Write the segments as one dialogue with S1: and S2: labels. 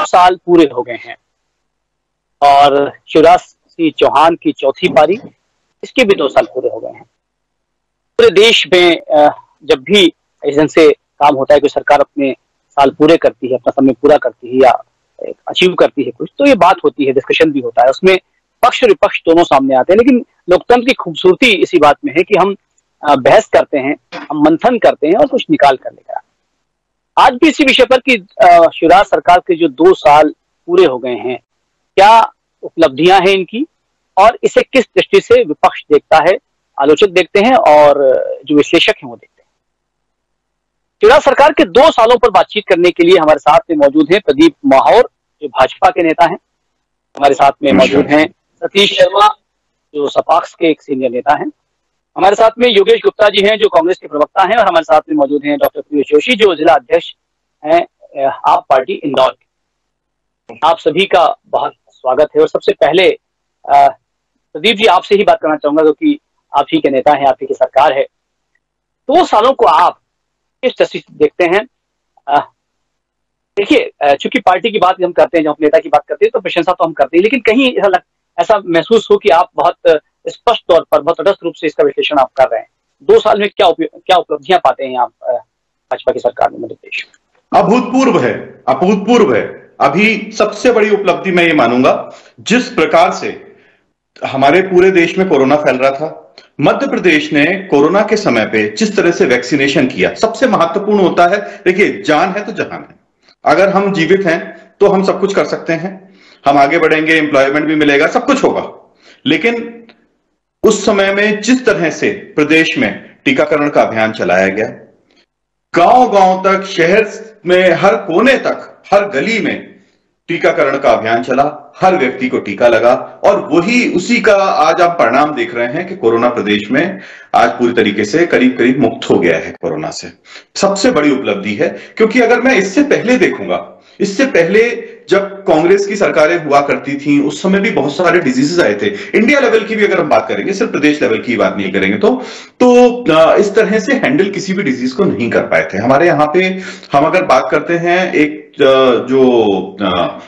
S1: साल पूरे हो गए हैं और शिवराज सिंह चौहान की चौथी पारी, इसके भी 2 साल पूरे हो गए हैं। पूरे देश में जब भी इस ढंग से काम होता है कि सरकार अपने साल पूरे करती है, अपना समय पूरा करती है या अचीव करती है कुछ, तो ये बात होती है, डिस्कशन भी होता है, उसमें पक्ष और विपक्ष दोनों सामने आते हैं। लेकिन लोकतंत्र की खूबसूरती इसी बात में है कि हम बहस करते हैं, हम मंथन करते हैं और कुछ निकाल कर लेकर आते हैं। आज भी इसी विषय पर कि शिवराज सरकार के जो 2 साल पूरे हो गए हैं, क्या उपलब्धियां हैं इनकी और इसे किस दृष्टि से विपक्ष देखता है, आलोचक देखते हैं और जो विश्लेषक हैं वो देखते हैं। शिवराज सरकार के 2 सालों पर बातचीत करने के लिए हमारे साथ में मौजूद हैं प्रदीप माहौर, जो भाजपा के नेता हैं। हमारे साथ में मौजूद हैं सतीश शर्मा, जो सपाक्स के एक सीनियर नेता हैं। हमारे साथ में योगेश गुप्ता जी हैं, जो कांग्रेस के प्रवक्ता हैं। और हमारे साथ में मौजूद हैं डॉक्टर पीयूष जोशी, जो जिला अध्यक्ष हैं आप पार्टी इंदौर के। आप सभी का बहुत स्वागत है। और सबसे पहले प्रदीप जी, आपसे ही बात करना चाहूंगा क्योंकि आप ही के नेता हैं, आप ही की सरकार है। 2 सालों को आप किस दृष्टि से देखते हैं? देखिए, चूंकि पार्टी की बात हम करते हैं, जब हम नेता की बात करते हैं तो प्रशंसा तो हम करते हैं, लेकिन कहीं ऐसा महसूस हो कि आप बहुत स्पष्ट तौर पर, बहुत तटस्थ रूप से इसका विश्लेषण आप कर रहे हैं। 2 साल में क्या उपलब्धियां पाते हैं आप भाजपा की सरकार में मध्य प्रदेश में?
S2: अभूतपूर्व है, अभूतपूर्व है। अभी सबसे बड़ी उपलब्धि मैं ये मानूंगा, जिस प्रकार से हमारे पूरे देश में कोरोना फैल रहा था, मध्य प्रदेश ने कोरोना के समय पे जिस तरह से वैक्सीनेशन किया, सबसे महत्वपूर्ण होता है, देखिए जान है तो जहान है। अगर हम जीवित हैं तो हम सब कुछ कर सकते हैं, हम आगे बढ़ेंगे, एम्प्लॉयमेंट भी मिलेगा, सब कुछ होगा। लेकिन उस समय में जिस तरह से प्रदेश में टीकाकरण का अभियान चलाया गया, गांव-गांव तक, शहर में हर कोने तक, हर गली में टीकाकरण का अभियान चला, हर व्यक्ति को टीका लगा और वही उसी का आज आप परिणाम देख रहे हैं कि कोरोना प्रदेश में आज पूरी तरीके से करीब करीब मुक्त हो गया है कोरोना से। सबसे बड़ी उपलब्धि है, क्योंकि अगर मैं इससे पहले देखूंगा, इससे पहले जब कांग्रेस की सरकारें हुआ करती थी, उस समय भी बहुत सारे डिजीजेस आए थे। इंडिया लेवल की भी अगर हम बात करेंगे, सिर्फ प्रदेश लेवल की बात नहीं करेंगे तो इस तरह से हैंडल किसी भी डिजीज को नहीं कर पाए थे। हमारे यहाँ पे हम अगर बात करते हैं, एक जो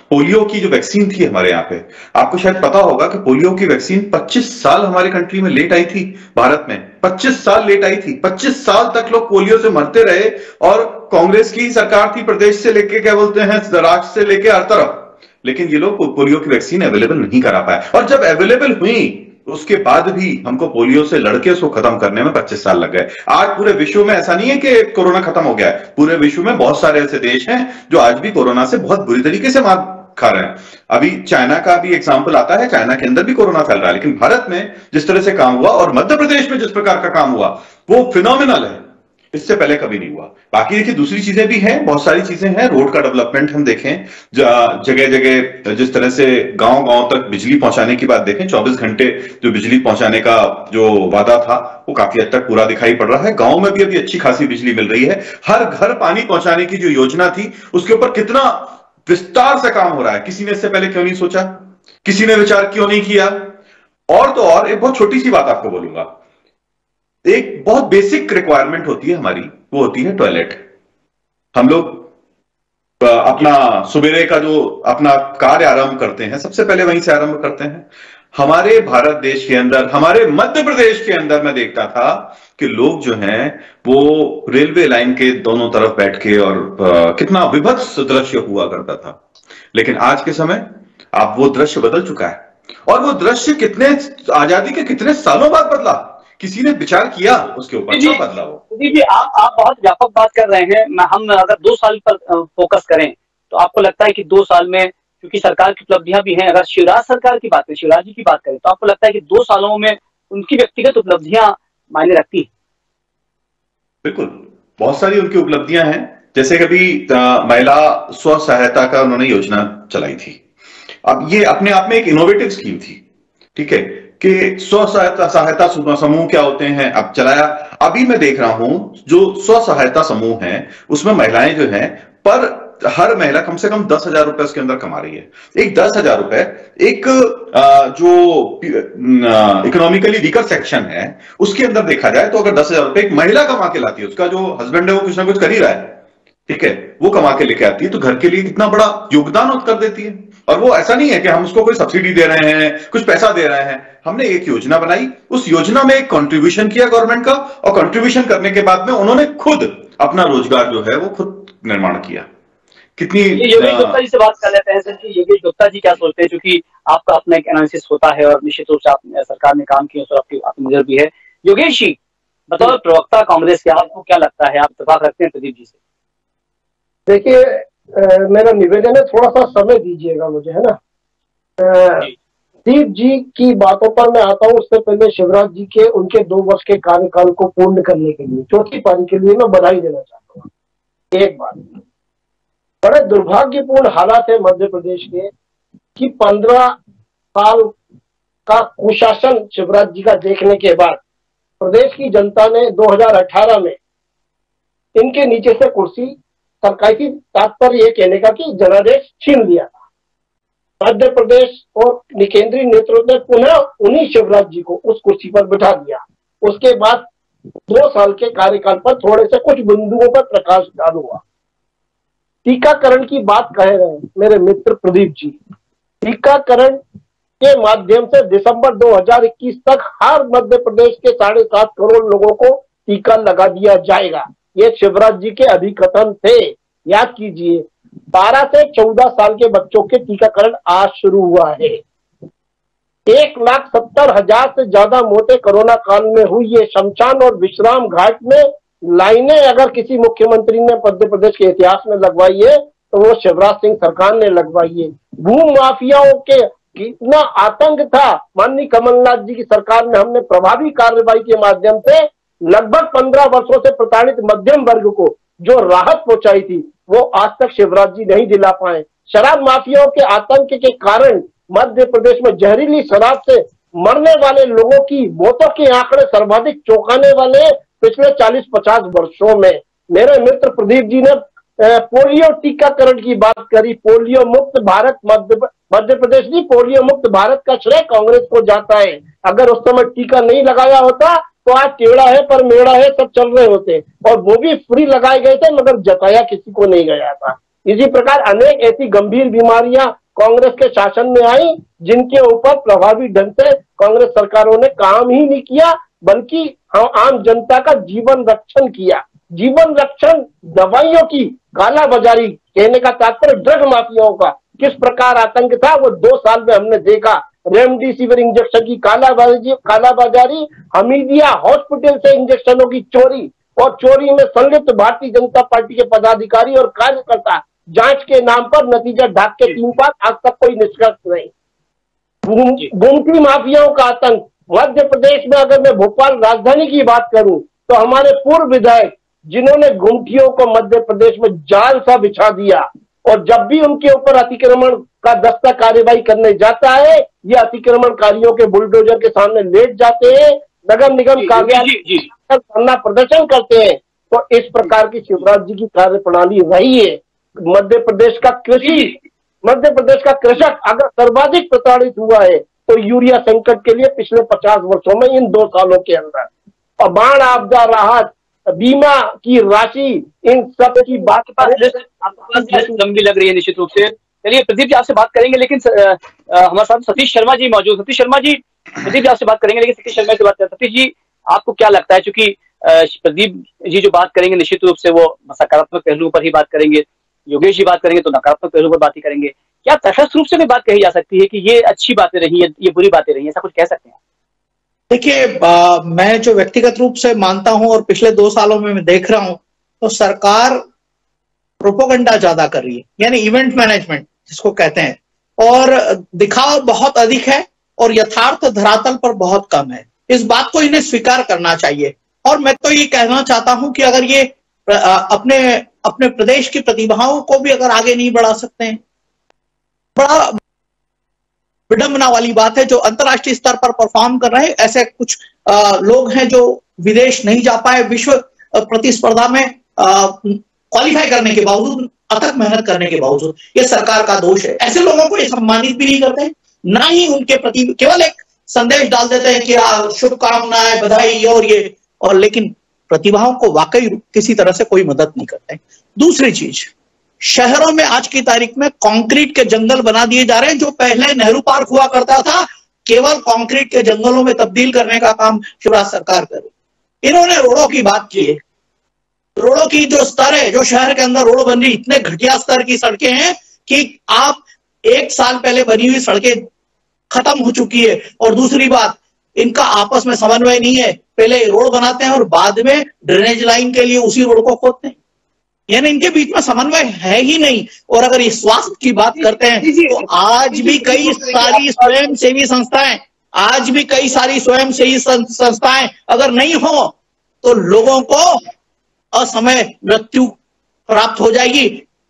S2: पोलियो की जो वैक्सीन थी हमारे यहाँ पे, आपको शायद पता होगा कि पोलियो की वैक्सीन 25 साल हमारे कंट्री में लेट आई थी। भारत में 25 साल लेट आई थी, 25 साल तक लोग पोलियो से मरते रहे और कांग्रेस की सरकार थी, प्रदेश से लेके क्या बोलते हैं, राज्य से लेके हर तरफ, लेकिन ये लोग पोलियो की वैक्सीन अवेलेबल नहीं करा पाए। और जब अवेलेबल हुई उसके बाद भी हमको पोलियो से लड़के उसको खत्म करने में 25 साल लग गए। आज पूरे विश्व में ऐसा नहीं है कि कोरोना खत्म हो गया है, पूरे विश्व में बहुत सारे ऐसे देश हैं जो आज भी कोरोना से बहुत बुरी तरीके से मार खा रहे हैं। अभी चाइना का भी एग्जांपल आता है, चाइना के अंदर भी कोरोना फैल रहा है, लेकिन भारत में जिस तरह से काम हुआ और मध्य प्रदेश में जिस प्रकार का काम हुआ वो फिनोमिनल है, इससे पहले कभी नहीं हुआ। बाकी देखिए दूसरी चीजें भी हैं, बहुत सारी चीजें हैं। रोड का डेवलपमेंट हम देखें, जगह जगह जिस तरह से गांव गांव तक बिजली पहुंचाने की बात देखें, 24 घंटे जो बिजली पहुंचाने का जो वादा था वो काफी हद तक पूरा दिखाई पड़ रहा है। गांव में भी अभी अच्छी खासी बिजली मिल रही है। हर घर पानी पहुंचाने की जो योजना थी उसके ऊपर कितना विस्तार से काम हो रहा है। किसी ने इससे पहले क्यों नहीं सोचा, किसी ने विचार क्यों नहीं किया? और तो और एक बहुत छोटी सी बात आपको बोलूंगा, एक बहुत बेसिक रिक्वायरमेंट होती है हमारी, वो होती है टॉयलेट। हम लोग अपना सुबेरे का जो अपना कार्य आरंभ करते हैं, सबसे पहले वहीं से आरंभ करते हैं। हमारे भारत देश के अंदर, हमारे मध्य प्रदेश के अंदर मैं देखता था कि लोग जो हैं वो रेलवे लाइन के दोनों तरफ बैठ के, और कितना विभत्स दृश्य हुआ करता था। लेकिन आज के समय अब वो दृश्य बदल चुका है, और वो दृश्य कितने आजादी के कितने सालों बाद बदला, किसी ने विचार किया उसके ऊपर, क्या बदला वो?
S1: जी, आप बहुत व्यापक बात कर रहे हैं। हम अगर 2 साल पर फोकस करें तो आपको लगता है कि 2 साल में, क्योंकि सरकार की उपलब्धियां भी हैं, अगर शिवराज सरकार की बात करें, शिवराज जी की बात करें, तो आपको लगता है कि 2 सालों में उनकी व्यक्तिगत उपलब्धियां मायने रखती है?
S2: बिल्कुल, बहुत सारी उनकी उपलब्धियां हैं। जैसे कभी महिला स्व सहायता का उन्होंने योजना चलाई थी। अब ये अपने आप में एक इनोवेटिव स्कीम थी, ठीक है, कि स्व सहायता समूह क्या होते हैं, अब चलाया। अभी मैं देख रहा हूं जो स्व सहायता समूह है उसमें महिलाएं जो हैं, पर हर महिला कम से कम 10,000 रुपए उसके अंदर कमा रही है। एक 10,000 रुपए एक जो इकोनॉमिकली वीकर सेक्शन है उसके अंदर देखा जाए तो अगर 10,000 रुपए एक महिला कमा के लाती है, उसका जो हस्बैंड है वो कुछ ना कुछ कर ही रहा है, ठीक है, वो कमा के लेके आती है तो घर के लिए कितना बड़ा योगदान कर देती है। और वो ऐसा नहीं है कि हम उसको कोई सब्सिडी दे रहे हैं, कुछ पैसा दे रहे हैं। हमने एक योजना बनाई, उस योजना में एक कंट्रीब्यूशन किया गवर्नमेंट का, और कंट्रीब्यूशन करने के बाद में उन्होंने खुद अपना रोजगार जो है वो खुद निर्माण किया। कितनी
S1: योगेश गुप्ता जी से बात कर लेते हैं सर कि योगेश गुप्ता जी क्या सोचते हैं, क्योंकि आपका अपना एक एनालिसिस होता है और निश्चित रूप से सरकार ने काम किया, आपकी नजर भी है। योगेश जी, बताओ, प्रवक्ता कांग्रेस के, आपको क्या लगता है, आप इत्तेफाक रखते हैं प्रदीप जी से?
S3: देखिए, मेरा निवेदन है, थोड़ा सा समय दीजिएगा मुझे, है ना। दीप जी की बातों पर मैं आता हूँ, उससे पहले शिवराज जी के उनके 2 वर्ष के कार्यकाल को पूर्ण करने के लिए, चौथी पारी के लिए मैं बधाई देना चाहता हूँ। एक बात, बड़े दुर्भाग्यपूर्ण हालात है मध्य प्रदेश के कि 15 साल का कुशासन शिवराज जी का देखने के बाद प्रदेश की जनता ने 2018 में इनके नीचे से कुर्सी सरकार की, तात्पर्य ये कहने का कि जनादेश छीन लिया था। मध्य प्रदेश और केंद्रीय नेतृत्व ने पुनः उन्हीं शिवराज जी को उस कुर्सी पर बिठा दिया। उसके बाद 2 साल के कार्यकाल पर थोड़े से कुछ बिंदुओं पर प्रकाश डाल हुआ। टीकाकरण की बात कह रहे हैं मेरे मित्र प्रदीप जी। टीकाकरण के माध्यम से दिसंबर 2021 तक हर मध्य प्रदेश के 7.5 करोड़ लोगों को टीका लगा दिया जाएगा। ये शिवराज जी के अभिकथन थे, याद कीजिए। 12 से 14 साल के बच्चों के टीकाकरण आज शुरू हुआ है। 1,70,000 से ज्यादा मौतें कोरोना काल में हुई है। शमशान और विश्राम घाट में लाइनें अगर किसी मुख्यमंत्री ने मध्य प्रदेश के इतिहास में लगवाई है तो वो शिवराज सिंह सरकार ने लगवाई है। भू माफियाओं के कितना आतंक था, माननीय कमलनाथ जी की सरकार में हमने प्रभावी कार्रवाई के माध्यम से लगभग 15 वर्षों से प्रताड़ित मध्यम वर्ग को जो राहत पहुंचाई थी वो आज तक शिवराज जी नहीं दिला पाए। शराब माफियाओं के आतंक के कारण मध्य प्रदेश में जहरीली शराब से मरने वाले लोगों की मौतों के आंकड़े सर्वाधिक चौंकाने वाले पिछले 40-50 वर्षों में। मेरे मित्र प्रदीप जी ने पोलियो टीकाकरण की बात करी। पोलियो मुक्त भारत, मध्य प्रदेश की पोलियो मुक्त भारत का श्रेय कांग्रेस को जाता है। अगर उस समय टीका नहीं लगाया होता तो आज टेढ़ा है पर मेढ़ा है सब चल रहे होते, और वो भी फ्री लगाए गए थे मगर जताया किसी को नहीं गया था। इसी प्रकार अनेक ऐसी गंभीर बीमारियां कांग्रेस के शासन में आई जिनके ऊपर प्रभावी ढंग से कांग्रेस सरकारों ने काम ही नहीं किया, बल्कि आम जनता का जीवन रक्षण किया। जीवन रक्षण दवाइयों की कालाबाजारी, कहने का तात्पर्य ड्रग माफियाओं का किस प्रकार आतंक था वो 2 साल में हमने देखा। रेमडेसिविर इंजेक्शन की कालाबाजारी, हमीदिया हॉस्पिटल से इंजेक्शनों की चोरी, और चोरी में संलिप्त भारतीय जनता पार्टी के पदाधिकारी और कार्यकर्ता, जांच के नाम पर नतीजा ढाक के 3 पार, आज तक कोई निष्कर्ष नहीं। गुमटी माफियाओं का आतंक मध्य प्रदेश में, अगर मैं भोपाल राजधानी की बात करूं तो हमारे पूर्व विधायक जिन्होंने गुमटियों को मध्य प्रदेश में जाल सा बिछा दिया, और जब भी उनके ऊपर अतिक्रमण का दस्ता कार्रवाई करने जाता है ये अतिक्रमणकारियों के बुलडोजर के सामने लेट जाते हैं, नगर निगम कार्यालय धरना प्रदर्शन करते हैं। तो इस प्रकार की शिवराज जी की कार्य प्रणाली रही है। मध्य प्रदेश का कृषक अगर सर्वाधिक प्रताड़ित हुआ है तो यूरिया संकट के लिए पिछले 50 वर्षों में इन 2 सालों के अंदर, और बाढ़ आपदा राहत, बीमा की राशि, इन सब की बात
S1: लंबी लग रही है निश्चित रूप से। चलिए प्रदीप जी आपसे बात करेंगे, लेकिन हमारे साथ सतीश शर्मा जी मौजूद। सतीश शर्मा जी, प्रदीप जी आपसे बात करेंगे लेकिन सतीश शर्मा से बात करें। सतीश जी, आपको क्या लगता है, चूंकि प्रदीप जी जो बात करेंगे निश्चित रूप से वो सकारात्मक पहलुओं पर ही बात करेंगे, योगेश जी बात करेंगे तो नकारात्मक पहलुओं पर बात ही करेंगे। क्या तटस्थ रूप से भी बात कही जा सकती है कि ये अच्छी बातें रही है, ये बुरी बातें रही है, ऐसा कुछ कह सकते हैं?
S4: देखिए, मैं जो व्यक्तिगत रूप से मानता हूं और पिछले 2 सालों में मैं देख रहा हूं, तो सरकार प्रोपोगंडा ज्यादा कर रही है, यानी इवेंट मैनेजमेंट जिसको कहते हैं, और दिखावा बहुत अधिक है और यथार्थ धरातल पर बहुत कम है। इस बात को इन्हें स्वीकार करना चाहिए। और मैं तो ये कहना चाहता हूं कि अगर ये अपने प्रदेश की प्रतिभाओं को भी अगर आगे नहीं बढ़ा सकते हैं, बड़ा विडंबना वाली बात है। जो अंतर्राष्ट्रीय स्तर पर परफॉर्म कर रहे हैं ऐसे कुछ लोग हैं जो विदेश नहीं जा पाए, विश्व प्रतिस्पर्धा में क्वालिफाई करने के बावजूद, अथक मेहनत करने के बावजूद। ये सरकार का दोष है। ऐसे लोगों को ये सम्मानित भी नहीं करते, ना ही उनके प्रति केवल एक संदेश डाल देते हैं कि शुभकामनाएं, बधाई और ये, और लेकिन प्रतिभाओं को वाकई किसी तरह से कोई मदद नहीं करते। दूसरी चीज, शहरों में आज की तारीख में कंक्रीट के जंगल बना दिए जा रहे हैं। जो पहले नेहरू पार्क हुआ करता था, केवल कंक्रीट के जंगलों में तब्दील करने का काम शिवराज सरकार कर रही। इन्होंने रोडों की बात की है। रोडों की जो स्तर है, जो शहर के अंदर रोड बन रही, इतने घटिया स्तर की सड़कें हैं कि आप 1 साल पहले बनी हुई सड़कें खत्म हो चुकी है। और दूसरी बात, इनका आपस में समन्वय नहीं है। पहले रोड बनाते हैं और बाद में ड्रेनेज लाइन के लिए उसी रोड को खोदते हैं, यानी इनके बीच में समन्वय है ही नहीं। और अगर इस स्वास्थ्य की बात करते हैं तो आज भी कई सारी स्वयंसेवी संस्थाएं, संस्थाएं अगर नहीं हो तो लोगों को असमय मृत्यु प्राप्त हो जाएगी।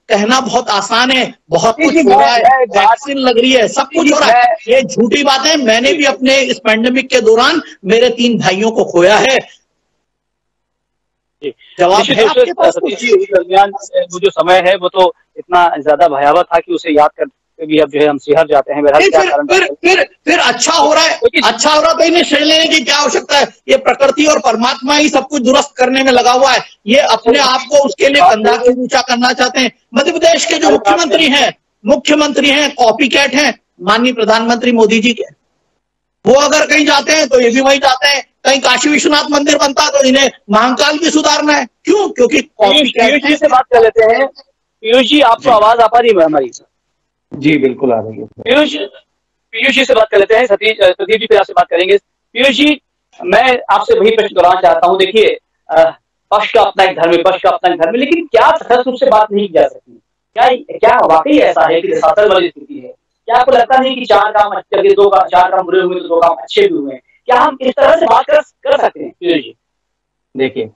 S4: कहना बहुत आसान है, बहुत कुछ हो रहा है, वैक्सीन लग रही है, सब कुछ हो रहा है, ये झूठी बात है। मैंने भी अपने इस पैंडेमिक के दौरान मेरे 3 भाइयों को खोया है।
S1: जवाब है आपके पास? दरमियान वो जो समय है वो तो इतना ज्यादा भयावह था कि उसे याद करके भी अब जो है हम सिहर जाते हैं।
S4: फिर अच्छा हो रहा है, तो इन्हें श्रेय लेने की क्या आवश्यकता है? ये प्रकृति और परमात्मा ही सब कुछ दुरुस्त करने में लगा हुआ है। ये अपने आप को उसके लिए कंधा क्यों ऊंचा करना चाहते हैं? मध्य प्रदेश के जो मुख्यमंत्री हैं कॉपी कैट हैं माननीय प्रधानमंत्री मोदी जी के। वो अगर कहीं जाते हैं तो ये भी वहीं जाते हैं। कहीं काशी विश्वनाथ मंदिर बनता तो इन्हें महाकाल भी सुधारना है। क्यों? क्योंकि
S1: पीयूष जी से बात कर लेते हैं। पीयूष जी, आपको आवाज आ पा रही है हमारी?
S5: जी बिल्कुल आ रही है।
S1: पीयूष जी से बात कर लेते हैं। प्रदीप जी फिर आपसे बात करेंगे। पीयूष जी, मैं आपसे वही प्रश्न दोहराना चाहता हूँ। देखिए, पक्ष का अपना एक धर्म है, पक्ष का अपना एक धर्म है, लेकिन क्या तटस्थ रूप से बात नहीं की जा सकती? क्या वाकई ऐसा है कि शासन वाली स्थिति है? क्या आपको लगता नहीं कि 4 काम अच्छे लगे, 4 काम बुरे हुए तो 2 काम अच्छे भी हुए? क्या हम इस तरह से बात कर सकते हैं? पीयूष जी
S5: देखिए,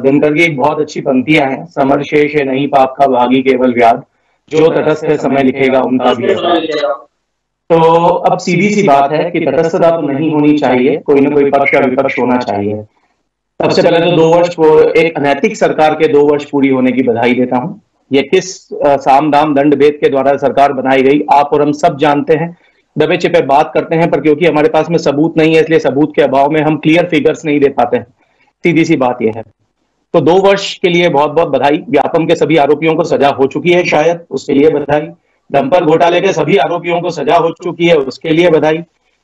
S5: दिनकर की बहुत अच्छी पंक्तियां हैं। समर शेष है नहीं पाप का भागी केवल व्याध, जो तटस्थ है समय लिखेगा उनका भी। तो अब सीधी सी बात है कि तटस्थता तो नहीं होनी चाहिए, कोई ना कोई पक्ष या विपक्ष होना चाहिए। सबसे पहले तो 2 वर्ष एक अनैतिक सरकार के 2 वर्ष पूरी होने की बधाई देता हूं। ये किस साम दाम दंड भेद के द्वारा सरकार बनाई गई, आप और हम सब जानते हैं। दबे छिपे बात करते हैं, पर क्योंकि हमारे पास में सबूत नहीं है, इसलिए सबूत के अभाव में हम क्लियर फिगर्स नहीं दे पाते हैं। सीधी सी बात यह है। तो 2 वर्ष के लिए बहुत बहुत बधाई। व्यापम के सभी आरोपियों को सजा हो चुकी है, शायद उसके लिए बधाई। डंपर घोटाले के सभी आरोपियों को सजा हो चुकी है, उसके लिए बधाई।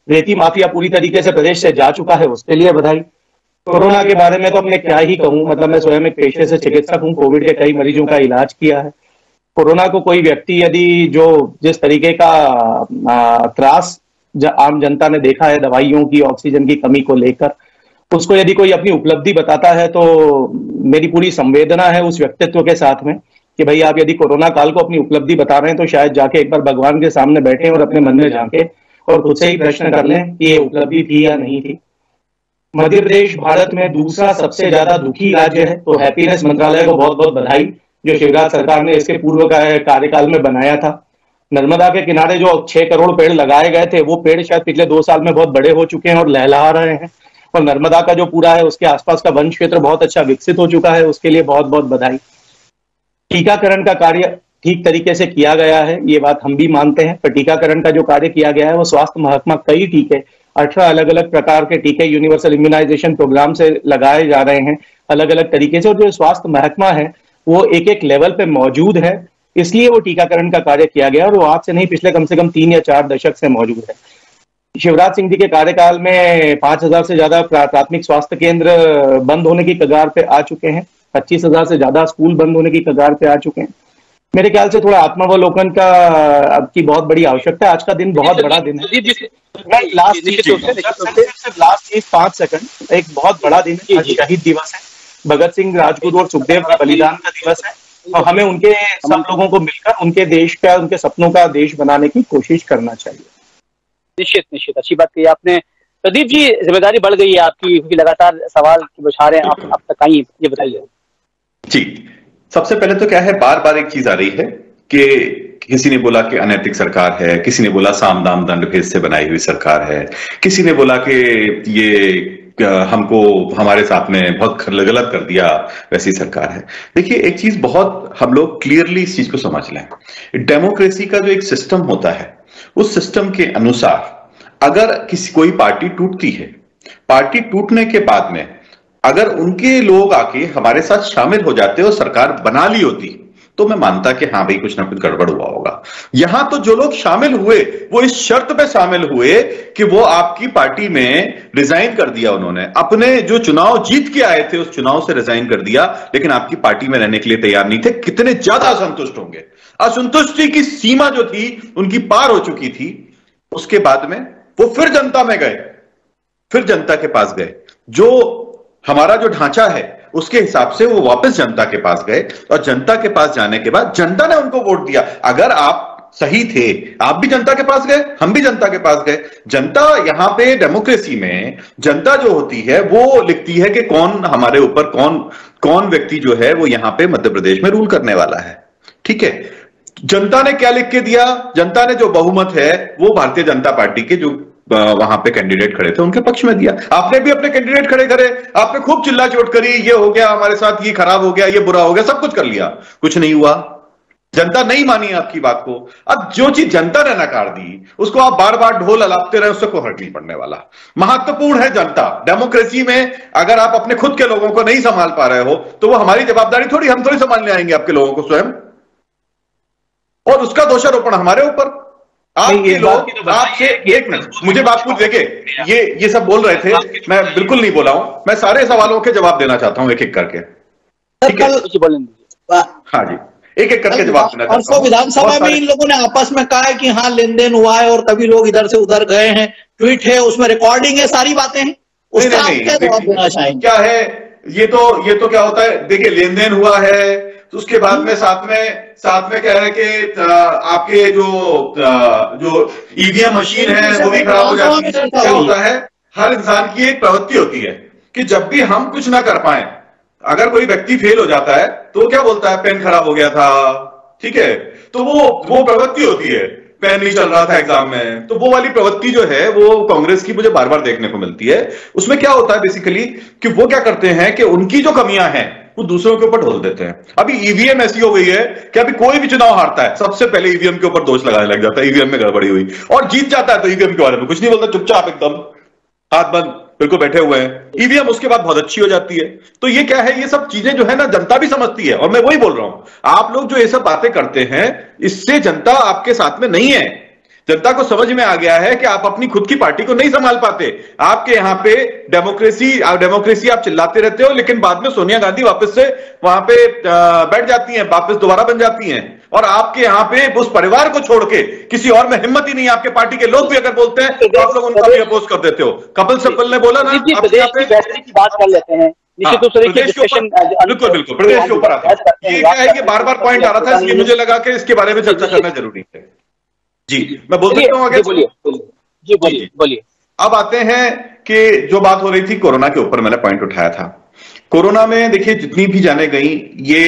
S5: रेती माफिया पूरी तरीके से प्रदेश से जा चुका है, उसके लिए बधाई। कोरोना के बारे में तो मैं क्या ही कहूं, मतलब मैं स्वयं एक पेशे से चिकित्सक हूं, कोविड के कई मरीजों का इलाज किया है। कोरोना को कोई व्यक्ति यदि जिस तरीके का त्रास आम जनता ने देखा है दवाइयों की, ऑक्सीजन की कमी को लेकर, उसको यदि कोई अपनी उपलब्धि बताता है तो मेरी पूरी संवेदना है उस व्यक्तित्व के साथ में कि भाई आप यदि कोरोना काल को अपनी उपलब्धि बता रहे हैं तो शायद जाके एक बार भगवान के सामने बैठे और अपने मन में झांके और खुद से ही प्रश्न कर लें कि ये उपलब्धि थी या नहीं थी। मध्य प्रदेश भारत में दूसरा सबसे ज्यादा दुखी राज्य है, तो हैप्पीनेस मंत्रालय को बहुत बहुत बधाई जो शिवराज सरकार ने इसके पूर्व कार्यकाल में बनाया था। नर्मदा के किनारे जो 6 करोड़ पेड़ लगाए गए थे, वो पेड़ शायद पिछले 2 साल में बहुत बड़े हो चुके हैं और लहलहा रहे हैं। और नर्मदा का जो पूरा है उसके आसपास का वन क्षेत्र बहुत अच्छा विकसित हो चुका है, उसके लिए बहुत बहुत बधाई। टीकाकरण का कार्य ठीक तरीके से किया गया है, ये बात हम भी मानते हैं। पर टीकाकरण का जो कार्य किया गया है वो स्वास्थ्य महकमा कई टीके 18 अलग अलग प्रकार के टीके यूनिवर्सल इम्यूनाइजेशन प्रोग्राम से लगाए जा रहे हैं अलग अलग तरीके से। और जो स्वास्थ्य महकमा है वो एक एक लेवल पे मौजूद है, इसलिए वो टीकाकरण का कार्य किया गया और वो आज से नहीं पिछले कम से कम 3 या 4 दशक से मौजूद है। शिवराज सिंह जी के कार्यकाल में 5000 से ज्यादा प्राथमिक स्वास्थ्य केंद्र बंद होने की कगार पे आ चुके हैं, 25,000 से ज्यादा स्कूल बंद होने की कगार पे आ चुके हैं। मेरे ख्याल से थोड़ा आत्मावलोकन की बहुत बड़ी आवश्यकता है। आज का दिन बहुत बड़ा दिन है। लास्ट चीज 5 सेकंड, एक बहुत बड़ा दिन है, शहीद दिवस है, भगत सिंह, राजगुरु और सुखदेव के बलिदान का दिवस है और हमें उनके सब लोगों को मिलकर उनके देश का, उनके सपनों का देश बनाने की कोशिश करना चाहिए।
S1: निश्चित अच्छी बात कही आपने। प्रदीप जी, जिम्मेदारी बढ़ गई है आपकी क्योंकि लगातार सवाल की बौछारें आप तक आई, ये बताइए।
S2: जी, सबसे पहले तो क्या है, बार बार एक चीज आ रही है कि किसी ने बोला कि अनैतिक सरकार है, किसी ने बोला साम दाम दंड भेद से बनाई हुई सरकार है, किसी ने बोला कि ये हमको हमारे साथ में बहुत गलत कर दिया, वैसी सरकार है। देखिए, एक चीज बहुत हम लोग क्लियरली इस चीज को समझ लें। डेमोक्रेसी का जो एक सिस्टम होता है, उस सिस्टम के अनुसार अगर कोई पार्टी टूटती है, पार्टी टूटने के बाद में अगर उनके लोग आके हमारे साथ शामिल हो जाते और सरकार बना ली होती तो मैं मानता कि हाँ भाई कुछ ना कुछ गड़बड़ हुआ होगा। यहां तो जो लोग शामिल हुए वो इस शर्त पे शामिल हुए कि वो आपकी पार्टी में रिजाइन कर दिया, उन्होंने अपने जो चुनाव जीत के आए थे उस चुनाव से रिजाइन कर दिया, लेकिन आपकी पार्टी में रहने के लिए तैयार नहीं थे। कितने ज्यादा असंतुष्ट होंगे। असंतुष्टि की सीमा जो थी उनकी पार हो चुकी थी। उसके बाद में वो फिर जनता में गए, फिर जनता के पास गए, जो हमारा जो ढांचा है उसके हिसाब से वो वापस जनता के पास गए, और जनता के पास जाने के बाद जनता ने उनको वोट दिया। अगर आप सही थे, आप भी जनता के पास गए, हम भी जनता के पास गए। जनता यहां पे डेमोक्रेसी में जनता जो होती है वो लिखती है कि कौन हमारे ऊपर, कौन व्यक्ति जो है वो यहां पे मध्य प्रदेश में रूल करने वाला है। ठीक है, जनता ने क्या लिख के दिया? जनता ने जो बहुमत है वो भारतीय जनता पार्टी के जो वहां पे कैंडिडेट खड़े थे उनके पक्ष में दिया। आपने भी अपने कैंडिडेट खड़े करे, आपने खूब चिल्ला चोट करी, ये हो गया हमारे साथ, ये खराब हो गया, ये बुरा हो गया, सब कुछ कर लिया, कुछ नहीं हुआ। जनता नहीं मानी आपकी बात को। अब जो चीज जनता ने नकार दी उसको आप बार बार ढोल अलापते रहे, उससे कोई फर्क नहीं पड़ने वाला। महत्वपूर्ण है जनता। डेमोक्रेसी में अगर आप अपने खुद के लोगों को नहीं संभाल पा रहे हो तो वो हमारी जवाबदारी थोड़ी, हम थोड़ी संभालने आएंगे आपके लोगों को स्वयं, और उसका दोषारोपण हमारे ऊपर। आपके लोग आपसे, एक मिनट मुझे बात पूछ, देखिए ये सब बोल रहे थे, मैं बिल्कुल नहीं बोला हूं, मैं सारे सवालों के जवाब देना चाहता हूं एक एक करके। ठीक है, हाँ जी, एक एक करके जवाब देना चाहता हूं।
S4: विधानसभा में इन लोगों ने आपस में कहा है कि हाँ लेन देन हुआ है और तभी लोग इधर से उधर गए हैं, ट्वीट है उसमें, रिकॉर्डिंग है, सारी बातें हैं, उसका आप क्या जवाब देना चाहेंगे?
S2: क्या है ये तो क्या होता है, देखिए लेन देन हुआ है तो उसके बाद में साथ में क्या है कि आपके जो ईवीएम मशीन है वो भी खराब हो जाती है। क्या होता है, हर इंसान की एक प्रवृत्ति होती है कि जब भी हम कुछ ना कर पाए, अगर कोई व्यक्ति फेल हो जाता है तो क्या बोलता है, पेन खराब हो गया था। ठीक है, तो वो प्रवृत्ति होती है, पेन नहीं चल रहा था एग्जाम में, तो वो वाली प्रवृत्ति जो है वो कांग्रेस की मुझे बार बार देखने को मिलती है। उसमें क्या होता है बेसिकली कि वो क्या करते हैं कि उनकी जो कमियां हैं वो दूसरों के ऊपर ढोल देते हैं। अभी ईवीएम ऐसी हो गई है कि अभी कोई भी चुनाव हारता है सबसे पहले ईवीएम के ऊपर दोष लगाने लग जाता है, ईवीएम में गड़बड़ी हुई, और जीत जाता है तो ईवीएम के बारे में कुछ नहीं बोलता, चुपचाप एकदम हाथ बंद बिल्कुल बैठे हुए हैं। ईवीएम उसके बाद बहुत अच्छी हो जाती है। तो ये क्या है, ये सब चीजें जो है ना जनता भी समझती है, और मैं वही बोल रहा हूं, आप लोग जो ये सब बातें करते हैं इससे जनता आपके साथ में नहीं है। जनता को समझ में आ गया है कि आप अपनी खुद की पार्टी को नहीं संभाल पाते। आपके यहाँ पे डेमोक्रेसी आप चिल्लाते रहते हो, लेकिन बाद में सोनिया गांधी वापस से वहां पे बैठ जाती हैं, वापस दोबारा बन जाती हैं, और आपके यहाँ पे उस परिवार को छोड़ के किसी और में हिम्मत ही नहीं है। आपके पार्टी के लोग भी अगर बोलते हैं तो आप लोग उनका भी अपोज कर देते हो। कपिल सिब्बल ने बोला ना,
S1: की बात कर लेते हैं,
S2: प्रदेश के ऊपर, बिल्कुल प्रदेश के ऊपर आता है। ये क्या है, ये बार बार पॉइंट आ रहा था, इसलिए मुझे लगा कि इसके बारे में चर्चा करना जरूरी है। जी मैं बोल सकता हूँ आगे?
S1: बोलिए।
S2: अब आते हैं कि जो बात हो रही थी कोरोना के ऊपर, मैंने पॉइंट उठाया था। कोरोना में देखिए जितनी भी जाने गई, ये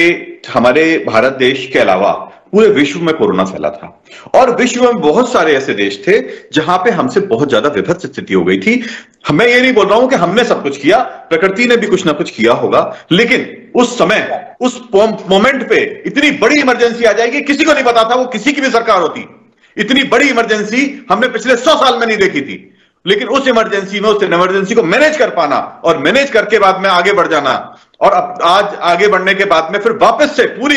S2: हमारे भारत देश के अलावा पूरे विश्व में कोरोना फैला था, और विश्व में बहुत सारे ऐसे देश थे जहां पे हमसे बहुत ज्यादा विभत्स स्थिति हो गई थी। मैं ये नहीं बोल रहा हूं कि हमने सब कुछ किया, प्रकृति ने भी कुछ ना कुछ किया होगा, लेकिन उस समय, उस मोमेंट पे इतनी बड़ी इमरजेंसी आ जाएगी, किसी को नहीं पता था, वो किसी की भी सरकार होती, इतनी बड़ी इमरजेंसी हमने पिछले 100 साल में नहीं देखी थी। लेकिन उस इमरजेंसी को मैनेज कर पाना, और मैनेज करके बाद में आगे बढ़ जाना, और अब आज आगे बढ़ने के बाद में फिर वापस से पूरी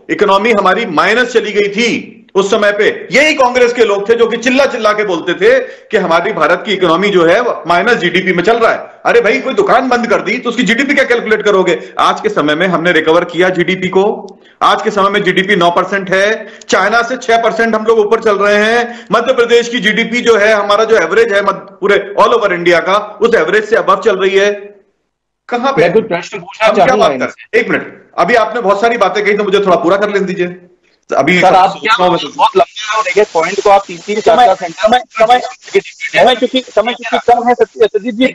S2: इकोनॉमी हमारी माइनस चली गई थी उस समय पे। यही कांग्रेस के लोग थे जो कि चिल्ला चिल्ला के बोलते थे कि हमारी भारत की इकोनॉमी जो है माइनस जीडीपी में चल रहा है। अरे भाई, कोई दुकान बंद कर दी तो उसकी जीडीपी क्या कैलकुलेट करोगे? आज के समय में हमने रिकवर किया जीडीपी को। आज के समय में जीडीपी 9% है, चाइना से 6% हम लोग ऊपर चल रहे हैं। मध्य प्रदेश की जीडीपी जो है, हमारा जो एवरेज है पूरे ऑल ओवर इंडिया का, उस एवरेज से अबव चल रही है। कहां पे
S5: कुछ प्रश्न पूछना चाहूंगा?
S2: एक मिनट, अभी आपने बहुत सारी बातें कही तो मुझे थोड़ा पूरा कर लेने दीजिए। अभी
S5: सर आप बहुत लंबा है, और एक पॉइंट को आप 3-3 4-4
S1: समय चूंकि कम है सतीश जी,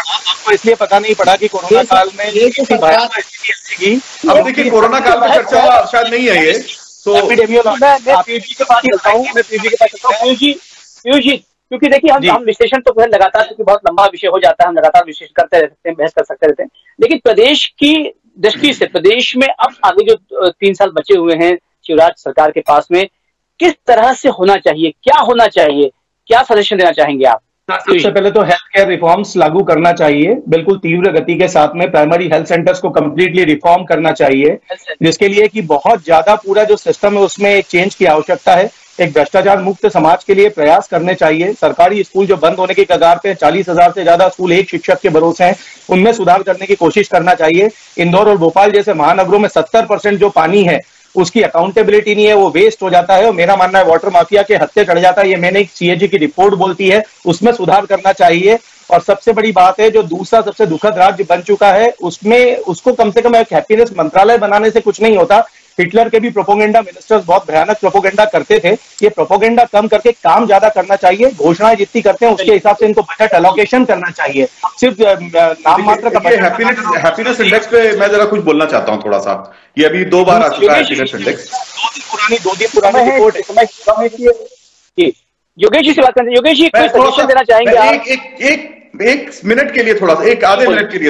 S5: आपको इसलिए पता नहीं पड़ा कि कोरोना काल में
S2: अब देखिए कोरोना काल में चर्चा शायद नहीं है ये तो।
S1: पीयूष जी क्योंकि देखिए हम विश्लेषण तो लगातार, क्योंकि बहुत लंबा विषय हो जाता है, हम लगातार विश्लेषण करते रहते हैं, बहस कर सकते रहते हैं, लेकिन प्रदेश की दृष्टि से प्रदेश में अब आगे जो 3 साल बचे हुए हैं शिवराज सरकार के पास में, किस तरह से होना चाहिए, क्या होना चाहिए, क्या सजेशन देना चाहेंगे आप?
S5: सबसे पहले तो हेल्थ केयर रिफॉर्म्स लागू करना चाहिए, बिल्कुल तीव्र गति के साथ में। प्राइमरी हेल्थ सेंटर्स को कंप्लीटली रिफॉर्म करना चाहिए, जिसके लिए कि बहुत ज्यादा पूरा जो सिस्टम है उसमें एक चेंज की आवश्यकता है। एक भ्रष्टाचार मुक्त समाज के लिए प्रयास करने चाहिए। सरकारी स्कूल जो बंद होने की कगार पे, 40,000 से ज्यादा स्कूल एक शिक्षक के भरोसे हैं, उनमें सुधार करने की कोशिश करना चाहिए। इंदौर और भोपाल जैसे महानगरों में 70% जो पानी है उसकी अकाउंटेबिलिटी नहीं है, वो वेस्ट हो जाता है। और मेरा मानना है वाटर माफिया के हत्थे चढ़ जाता है, ये मैंने एक सीएजी की रिपोर्ट बोलती है, उसमें सुधार करना चाहिए। और सबसे बड़ी बात है, जो दूसरा सबसे दुखद राज्य बन चुका है उसमें उसको कम से कम एक हैप्पीनेस मंत्रालय बनाने से कुछ नहीं होता। हिटलर के भी प्रोपोगेंडा मिनिस्टर्स बहुत भयानक प्रोपोगेंडा करते थे, ये प्रोपोगेंडा कम करके काम ज्यादा करना चाहिए। घोषणाएं जितनी करते हैं उसके हिसाब से इनको बजट एलोकेशन करना चाहिए, सिर्फ नाम मात्र का।
S2: हैप्पीनेस इंडेक्स पे मैं जरा कुछ बोलना चाहता हूँ थोड़ा सा। ये अभी 2 बार आ चुका है हैप्पीनेस इंडेक्स,
S5: 2 दिन पुरानी रिपोर्ट है।
S1: योगेश जी से बात करते हैं। योगेश जी कोई सजेशन देना चाहेंगे?
S2: एक मिनट के लिए, थोड़ा सा, एक आधे मिनट के लिए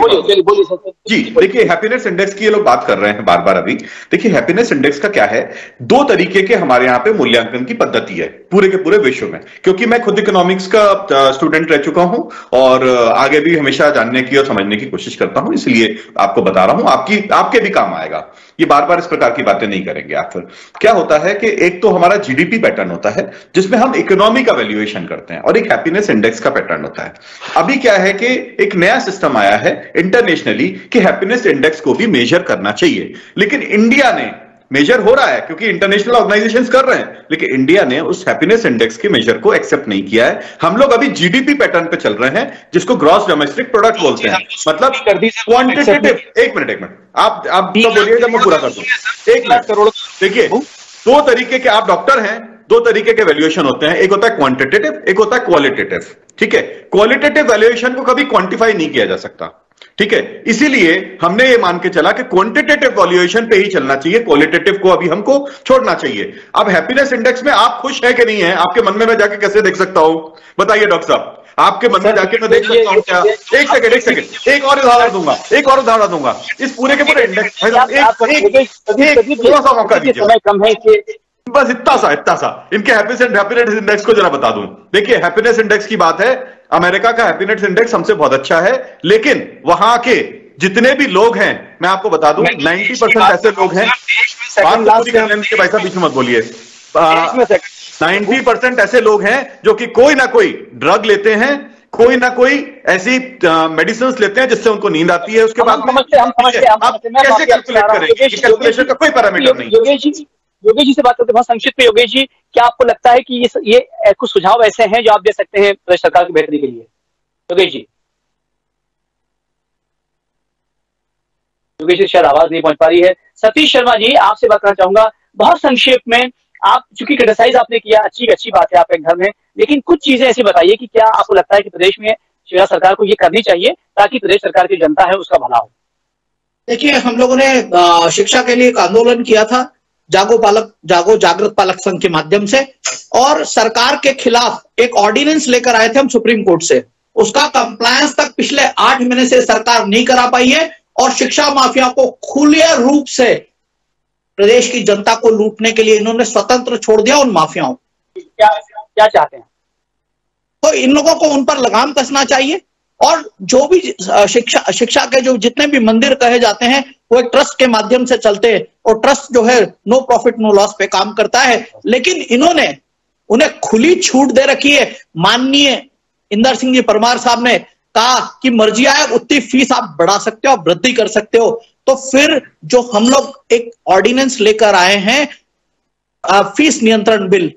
S2: जी। देखिए, हैप्पीनेस इंडेक्स की ये लोग बात कर रहे हैं बार बार। अभी देखिए, हैप्पीनेस इंडेक्स का क्या है, 2 तरीके के हमारे यहाँ पे मूल्यांकन की पद्धति है पूरे के पूरे विश्व में। क्योंकि मैं खुद इकोनॉमिक्स का स्टूडेंट रह चुका हूं और आगे भी हमेशा जानने की और समझने की कोशिश करता हूं, इसलिए आपको बता रहा हूं, आपके भी काम आएगा। ये बार बार इस प्रकार की बातें नहीं करेंगे आप। फिर क्या होता है कि एक तो हमारा जीडीपी पैटर्न होता है जिसमें हम इकोनॉमी का वैल्यूएशन करते हैं, और एक हैप्पीनेस इंडेक्स का पैटर्न होता है। अभी क्या है कि एक नया सिस्टम आया है इंटरनेशनली कि हैप्पीनेस इंडेक्स को भी मेजर करना चाहिए, लेकिन इंडिया ने मेजर हो रहा है क्योंकि इंटरनेशनल ऑर्गेनाइजेशंस कर रहे हैं, लेकिन इंडिया ने उस हैप्पीनेस इंडेक्स के मेजर को एक्सेप्ट नहीं किया है। हम लोग अभी जीडीपी पैटर्न पे चल रहे हैं, जिसको ग्रॉस डोमेस्टिक प्रोडक्ट बोलते हैं, मतलब क्वांटिटेटिव। एक मिनट आप तो बोलिए जब मैं पूरा कर दूं। 1 लाख करोड़। देखिए, 2 तरीके के, आप डॉक्टर हैं, 2 तरीके के वैल्यूएशन होते हैं, एक होता है क्वांटिटेटिव, एक होता है क्वालिटेटिव। ठीक है, क्वालिटेटिव वैल्यूएशन को कभी क्वांटिफाई नहीं किया जा सकता। ठीक है, इसीलिए हमने ये मान के चला कि क्वांटिटेटिव वैल्यूएशन पे ही चलना चाहिए, क्वालिटेटिव को अभी हमको छोड़ना चाहिए। अब हैप्पीनेस इंडेक्स में आप खुश है कि नहीं है, आपके मन में मैं जाके कैसे देख सकता हूं, बताइए डॉक्टर साहब, आपके मन में जाके मैं देख सकता हूं क्या? एक सेकंड, एक और उदाहरण दूंगा इस पूरे के पूरे इंडेक्स। थोड़ा सा मौका दीजिए, बस इतना सा इनके हैप्पीनेस इंडेक्स को जरा बता दूं। देखिए, हैप्पीनेस इंडेक्स की बात है, अमेरिका का हैप्पीनेस इंडेक्स हमसे बहुत अच्छा है, लेकिन वहां के जितने भी लोग हैं, मैं आपको बता दूं, 90% ऐसे लोग हैं, भाई साहब बीच में मत बोलिए, 90% ऐसे लोग हैं जो कि कोई ना कोई ड्रग लेते हैं, कोई ना कोई ऐसी मेडिसिन लेते हैं जिससे उनको नींद आती है। उसके बाद
S1: हम समझते
S2: आप कैसे कैलकुलेट करेंगे? कैलकुलेशन का कोई पैरामीटर नहीं।
S1: योगेश जी से बात करते बहुत संक्षिप्त में। योगेश जी, क्या आपको लगता है कि ये कुछ सुझाव ऐसे हैं जो आप दे सकते हैं प्रदेश सरकार की बेहतरी के लिए? योगेश जी शायद आवाज नहीं पहुंच पा रही है। सतीश शर्मा जी, आपसे बात करना चाहूंगा बहुत संक्षेप में। आप चूंकि क्रिटिसाइज आपने किया, अच्छी बात है आपके घर में, लेकिन कुछ चीजें ऐसी बताइए कि क्या आपको लगता है कि प्रदेश में शिवराज सरकार को ये करनी चाहिए ताकि प्रदेश सरकार की जनता है उसका भला हो?
S4: देखिए, हम लोगों ने शिक्षा के लिए एक आंदोलन किया था, जागो जागृत पालक संघ के माध्यम से, और सरकार के खिलाफ एक ऑर्डिनेंस लेकर आए थे हम सुप्रीम कोर्ट से। उसका कंप्लायंस तक पिछले 8 महीने से सरकार नहीं करा पाई है, और शिक्षा माफिया को खुले रूप से प्रदेश की जनता को लूटने के लिए इन्होंने स्वतंत्र छोड़ दिया उन माफियाओं।
S1: क्या चाहते हैं?
S4: तो इन लोगों को उन पर लगाम कसना चाहिए, और जो भी शिक्षा के जो जितने भी मंदिर कहे जाते हैं वो एक ट्रस्ट के माध्यम से चलते हैं, और ट्रस्ट जो है नो प्रॉफिट नो लॉस पे काम करता है। लेकिन इन्होंने उन्हें खुली छूट दे रखी है। माननीय इंदर सिंह जी परमार साहब ने कहा कि मर्जी आए उतनी फीस आप बढ़ा सकते हो, आप वृद्धि कर सकते हो। तो फिर जो हम लोग एक ऑर्डिनेंस लेकर आए हैं फीस नियंत्रण बिल,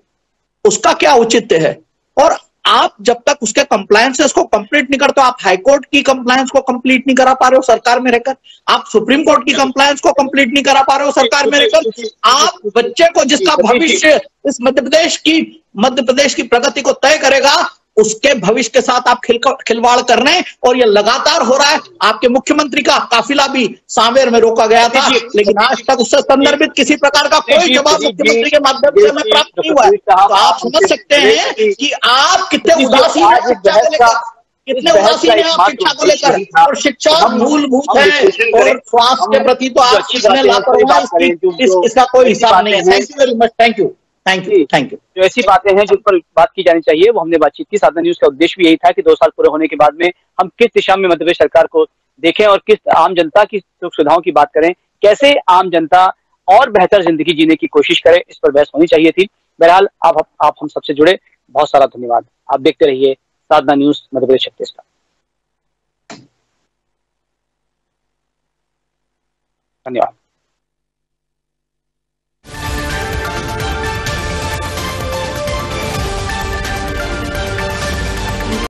S4: उसका क्या औचित्य है? और आप जब तक उसके कंप्लायंसेस को कंप्लीट नहीं करते, आप हाईकोर्ट की कंप्लायंस को कंप्लीट नहीं करा पा रहे हो सरकार में रहकर, आप सुप्रीम कोर्ट की कंप्लायंस को कंप्लीट नहीं करा पा रहे हो सरकार में रहकर, आप बच्चे को जिसका भविष्य इस मध्य प्रदेश की प्रगति को तय करेगा, उसके भविष्य के साथ आप खिलवाड़ कर रहे हैं। और ये लगातार हो रहा है। आपके मुख्यमंत्री का काफिला भी सांवेर में रोका गया था, लेकिन आज तक उससे संदर्भित किसी प्रकार का कोई जवाब मुख्यमंत्री के माध्यम से हमें प्राप्त नहीं हुआ है। तो आप समझ सकते हैं कि आप कितने उदासीन हैं शिक्षा को लेकर, कितने उदासीन हैं आप शिक्षा को लेकर। और शिक्षा मूलभूत है, और स्वास्थ्य के प्रति तो आप कितने लापरवाह, इसका कोई हिसाब नहीं है। Thank you very much. Thank you. Thank you, thank you.
S1: जो ऐसी बातें हैं जिन पर बात की जानी चाहिए वो हमने बातचीत की। साधना न्यूज का उद्देश्य भी यही था कि 2 साल पूरे होने के बाद में हम किस दिशा में मध्य प्रदेश सरकार को देखें और किस आम जनता की सुख सुविधाओं की बात करें, कैसे आम जनता और बेहतर जिंदगी जीने की कोशिश करे, इस पर बहस होनी चाहिए थी। बहरहाल आप हम सबसे जुड़े, बहुत सारा धन्यवाद। आप देखते रहिए साधना न्यूज मध्य प्रदेश छत्तीसगढ़। धन्यवाद।